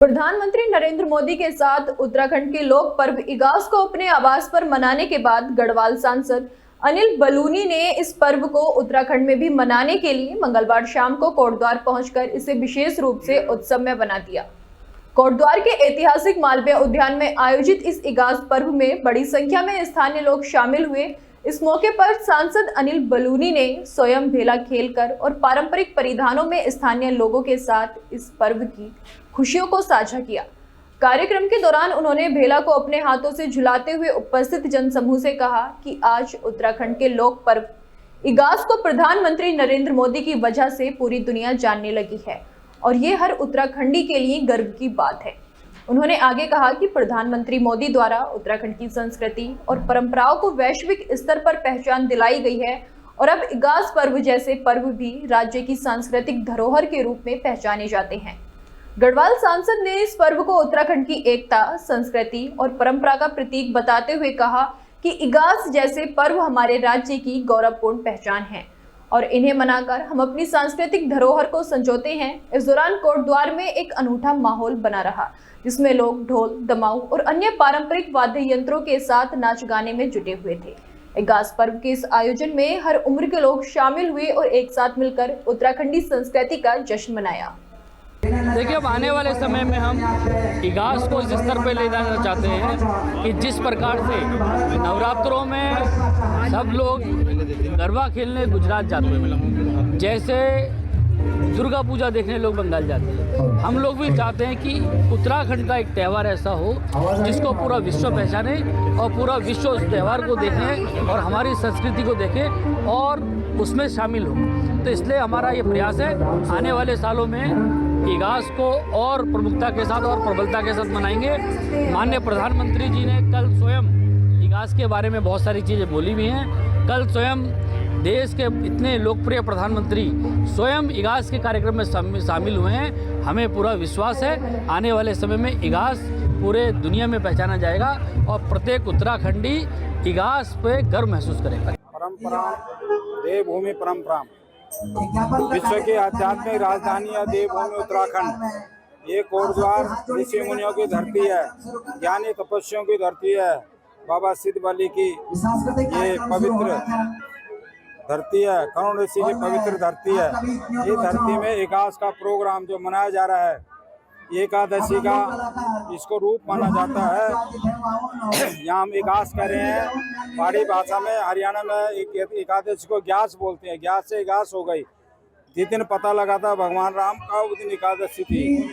प्रधानमंत्री नरेंद्र मोदी के साथ उत्तराखंड के लोक पर्व इगास को अपने आवास पर मनाने के बाद गढ़वाल सांसद अनिल बलूनी ने इस पर्व को उत्तराखंड में भी मनाने के लिए मंगलवार शाम को कोटद्वार पहुंचकर इसे विशेष रूप से उत्सव में बना दिया। कोटद्वार के ऐतिहासिक मालवीय उद्यान में आयोजित इस इगास पर्व में बड़ी संख्या में स्थानीय लोग शामिल हुए। इस मौके पर सांसद अनिल बलूनी ने स्वयं भेला खेलकर और पारंपरिक परिधानों में स्थानीय लोगों के साथ इस पर्व की खुशियों को साझा किया। कार्यक्रम के दौरान उन्होंने भेला को अपने हाथों से झुलाते हुए उपस्थित जनसमूह से कहा कि आज उत्तराखंड के लोक पर्व इगास को प्रधानमंत्री नरेंद्र मोदी की वजह से पूरी दुनिया जानने लगी है और ये हर उत्तराखंडी के लिए गर्व की बात है। उन्होंने आगे कहा कि प्रधानमंत्री मोदी द्वारा उत्तराखंड की संस्कृति और परंपराओं को वैश्विक स्तर पर पहचान दिलाई गई है और अब इगास पर्व जैसे पर्व भी राज्य की सांस्कृतिक धरोहर के रूप में पहचाने जाते हैं। गढ़वाल सांसद ने इस पर्व को उत्तराखंड की एकता, संस्कृति और परंपरा का प्रतीक बताते हुए कहा कि इगास जैसे पर्व हमारे राज्य की गौरवपूर्ण पहचान है और इन्हें मनाकर हम अपनी सांस्कृतिक धरोहर को संजोते हैं। इस दौरान कोटद्वार में एक अनूठा माहौल बना रहा, जिसमें लोग ढोल, दमाऊ और अन्य पारंपरिक वाद्य यंत्रों के साथ नाच गाने में जुटे हुए थे। इगास पर्व के इस आयोजन में हर उम्र के लोग शामिल हुए और एक साथ मिलकर उत्तराखंडी संस्कृति का जश्न मनाया। देखिए, अब आने वाले समय में हम इगास को इस स्तर पर ले जाना चाहते हैं कि जिस प्रकार से नवरात्रों में सब लोग गरबा खेलने गुजरात जाते हैं, जैसे दुर्गा पूजा देखने लोग बंगाल जाते हैं, हम लोग भी चाहते हैं कि उत्तराखंड का एक त्यौहार ऐसा हो जिसको पूरा विश्व पहचाने और पूरा विश्व उस त्यौहार को देखे और हमारी संस्कृति को देखे और उसमें शामिल हो। तो इसलिए हमारा ये प्रयास है आने वाले सालों में इगास को और प्रमुखता के साथ और प्रबलता के साथ मनाएंगे। माननीय प्रधानमंत्री जी ने कल स्वयं इगास के बारे में बहुत सारी चीज़ें बोली भी हैं। कल स्वयं देश के इतने लोकप्रिय प्रधानमंत्री स्वयं इगास के कार्यक्रम में शामिल हुए हैं। हमें पूरा विश्वास है आने वाले समय में इगास पूरे दुनिया में पहचाना जाएगा और प्रत्येक उत्तराखंडी इगास पे गर्व महसूस करेगा। परंपरा देवभूमि परंपरा विश्व की आध्यात्मिक राजधानी है देवभूमि उत्तराखंड। ये कोटद्वार ऋषि मुनियों की धरती है, ज्ञानी तपस्वियों की धरती है, बाबा सिद्ध बली की ये पवित्र धरती है, करुण ऋषि की पवित्र धरती है। ये धरती में इगास का प्रोग्राम जो मनाया जा रहा है, एकादशी का इसको रूप माना जाता है। यहाँ हम इगास कर रहे हैं। पहाड़ी भाषा में हरियाणा में एकादशी को ग्यास बोलते हैं। ग्यास से इगास हो गई। जिस दिन पता लगा था भगवान राम का, उस दिन एकादशी थी।